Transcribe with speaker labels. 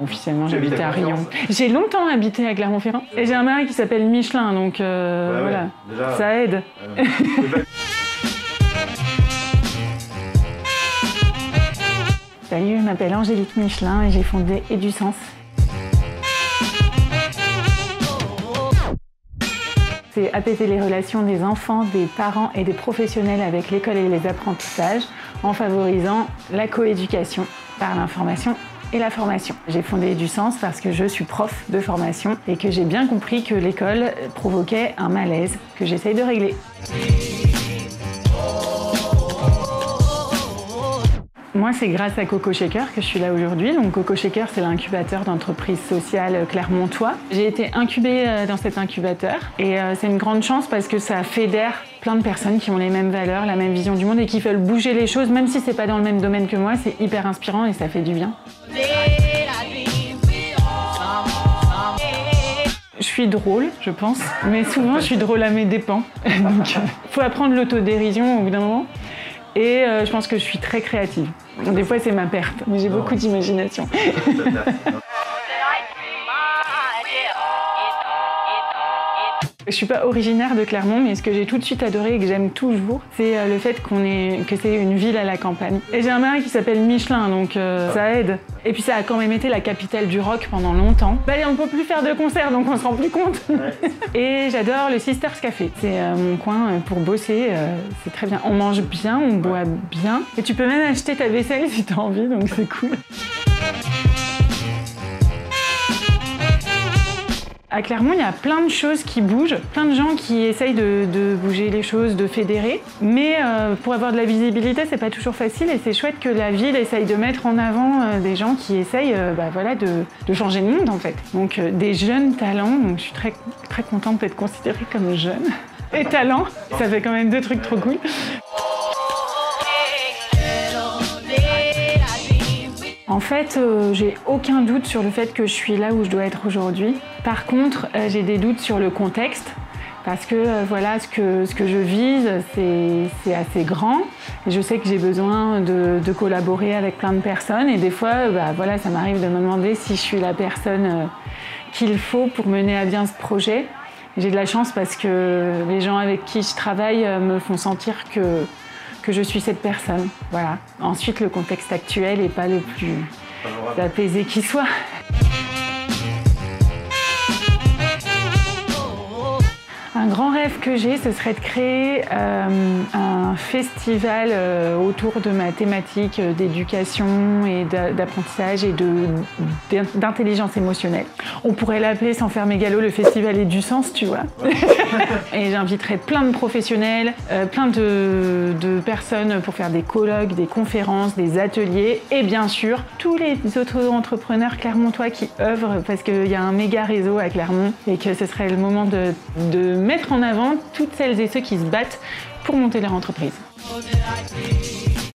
Speaker 1: Officiellement, j'habite à Riom. J'ai longtemps habité à Clermont-Ferrand. Et j'ai un mari qui s'appelle Michelin, donc voilà, déjà, ça aide. Salut, je m'appelle Angélique Michelin et j'ai fondé EduSens. C'est apaiser les relations des enfants, des parents et des professionnels avec l'école et les apprentissages en favorisant la coéducation par l'information et la formation. J'ai fondé EduSens parce que je suis prof de formation et que j'ai bien compris que l'école provoquait un malaise que j'essaye de régler. Moi, c'est grâce à Coco Shaker que je suis là aujourd'hui. Donc, Coco Shaker, c'est l'incubateur d'entreprises sociales clermontois. J'ai été incubée dans cet incubateur et c'est une grande chance parce que ça fédère plein de personnes qui ont les mêmes valeurs, la même vision du monde et qui veulent bouger les choses, même si c'est pas dans le même domaine que moi. C'est hyper inspirant et ça fait du bien. Je suis drôle, je pense, mais souvent je suis drôle à mes dépens. Donc, faut apprendre l'autodérision au bout d'un moment. Et je pense que je suis très créative. Des fois, c'est ma perte, mais j'ai beaucoup d'imagination. Je suis pas originaire de Clermont, mais ce que j'ai tout de suite adoré et que j'aime toujours, c'est le fait que c'est une ville à la campagne. Et j'ai un mari qui s'appelle Michelin, donc ça aide. Et puis ça a quand même été la capitale du rock pendant longtemps. Bah, on peut plus faire de concerts, donc on se rend plus compte. Et j'adore le Sisters Café. C'est mon coin pour bosser, c'est très bien. On mange bien, on boit bien. Et tu peux même acheter ta vaisselle si tu as envie, donc c'est cool. À Clermont, il y a plein de choses qui bougent, plein de gens qui essayent de bouger les choses, de fédérer. Mais pour avoir de la visibilité, c'est pas toujours facile et c'est chouette que la ville essaye de mettre en avant des gens qui essayent voilà, de changer le monde en fait. Donc des jeunes talents, donc je suis très, très contente d'être considérée comme jeune. Et talent, ça fait quand même deux trucs trop cool. En fait, j'ai aucun doute sur le fait que je suis là où je dois être aujourd'hui. Par contre, j'ai des doutes sur le contexte parce que voilà, ce que je vise, c'est assez grand. Et je sais que j'ai besoin de collaborer avec plein de personnes et des fois, voilà, ça m'arrive de me demander si je suis la personne qu'il faut pour mener à bien ce projet. J'ai de la chance parce que les gens avec qui je travaille me font sentir que je suis cette personne. Voilà. Ensuite, le contexte actuel n'est pas le plus apaisé qui soit. Un grand rêve que j'ai, ce serait de créer un festival autour de ma thématique d'éducation et d'apprentissage et d'intelligence émotionnelle. On pourrait l'appeler sans faire mégalo le festival EduSens, tu vois. Et j'inviterais plein de professionnels, plein de personnes pour faire des colloques, des conférences, des ateliers et bien sûr tous les auto-entrepreneurs clermontois qui œuvrent parce qu'il y a un méga réseau à Clermont et que ce serait le moment de mettre en avant toutes celles et ceux qui se battent pour monter leur entreprise.